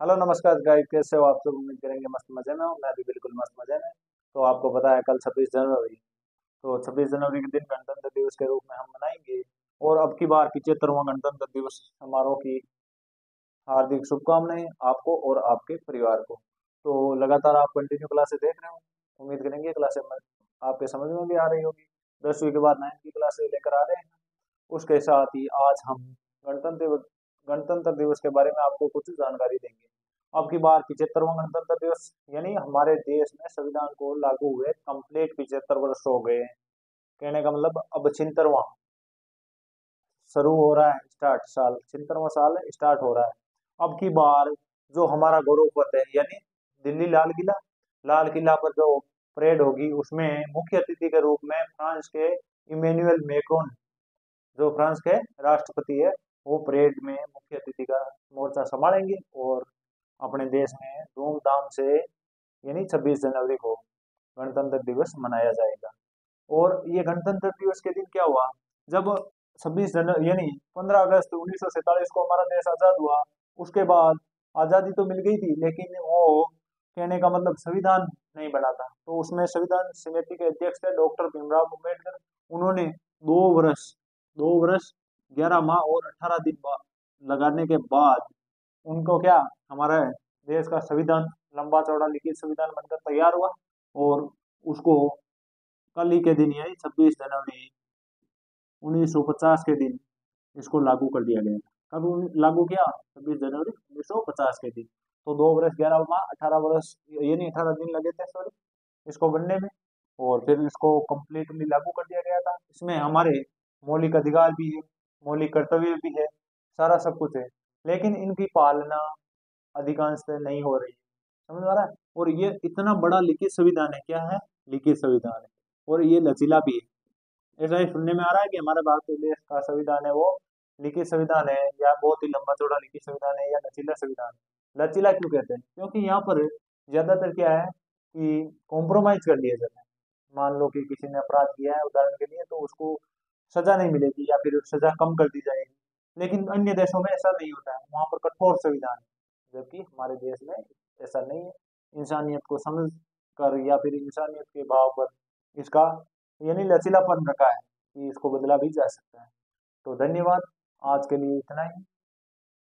Hello नमस्कार guys, कैसे हो आप सब? उम्मीद करेंगे मस्त मजे में हो। मैं भी बिल्कुल मस्त मजे में। तो आपको पता है कल 26 जनवरी। तो 26 जनवरी के दिन गणतंत्र दिवस के रूप में हम मनाएंगे। और अब की बार 75वां गणतंत्र दिवस समारोह की हार्दिक शुभकामनाएं आपको और आपके परिवार को। तो लगातार आप कंटिन्यू क्लासेस देख रहे हो। उम्मीद करेंगे क्लासेस में आपके समझ में भी आ रही होगी। 10वीं के बाद 9वीं की क्लासेस लेकर आ रहे हैं। उसके साथ ही आज हम गणतंत्र गणतंत्र दिवस के बारे में आपको कुछ जानकारी देंगे। अब की बार 75वां गणतंत्र दिवस, यानी हमारे देश में संविधान को लागू हुए कंप्लीट 75 वर्ष हो गए हैं। कहने का मतलब अब 76वां शुरू हो रहा है, स्टार्ट साल 76वां साल स्टार्ट हो रहा है। अब की बार जो हमारा गौरव पथ है, यानी दिल्ली लाल किला पर जो परेड होगी, उसमें मुख्य अतिथि के रूप में फ्रांस के इमेनुअल मैक्रोन, जो फ्रांस के राष्ट्रपति है, वो परेड में मुख्य अतिथि का मोर्चा संभालेंगे। और अपने देश में धूमधाम से, यानी 26 जनवरी को गणतंत्र दिवस मनाया जाएगा। और ये गणतंत्र दिवस के दिन क्या हुआ, जब 26 जनवरी यानी 15 अगस्त 1947 को हमारा देश आजाद हुआ। उसके बाद आजादी तो मिल गई थी, लेकिन वो कहने का मतलब संविधान नहीं बना था। तो उसमें संविधान समिति के अध्यक्ष थे डॉक्टर भीमराव अम्बेडकर। उन्होंने 2 वर्ष 2 वर्ष 11 माह और 18 दिन लगाने के बाद उनको क्या, हमारा देश का संविधान लंबा चौड़ा लिखित संविधान बनकर तैयार हुआ। और उसको कल ही के दिन, यानी 26 जनवरी 1950 के दिन इसको लागू कर दिया गया था। कब लागू किया? 26 जनवरी 1950 के दिन। तो 2 वर्ष 11 माह 18 वर्ष, यानी 18 दिन लगे थे, सॉरी, इसको बनने में। और फिर इसको कम्प्लीटली लागू कर दिया गया था। इसमें हमारे मौलिक अधिकार भी है, मौलिक कर्तव्य भी है, सारा सब कुछ है। लेकिन इनकी पालना अधिकांशतः नहीं हो रही है। समझ आ रहा है? और ये इतना बड़ा लिखित संविधान है, क्या है? लिखित संविधान है। और ये लचीला भी है। ऐसा ही सुनने में आ रहा है कि हमारे भारत देश का संविधान है वो लिखित संविधान है, या बहुत ही लंबा चौड़ा लिखित संविधान है, या लचीला संविधान है। लचीला क्यों कहते हैं? क्योंकि यहाँ पर ज्यादातर क्या है कि कॉम्प्रोमाइज कर लिया जाता है। मान लो कि किसी ने अपराध किया है उदाहरण के लिए, तो उसको सजा नहीं मिलेगी या फिर सजा कम कर दी जाएगी। लेकिन अन्य देशों में ऐसा नहीं होता है, वहां पर कठोर संविधान है। जबकि हमारे देश में ऐसा नहीं है। इंसानियत को समझ कर या फिर इंसानियत के भाव पर इसका, यानी लचीलापन रखा है कि इसको बदला भी जा सकता है। तो धन्यवाद, आज के लिए इतना ही।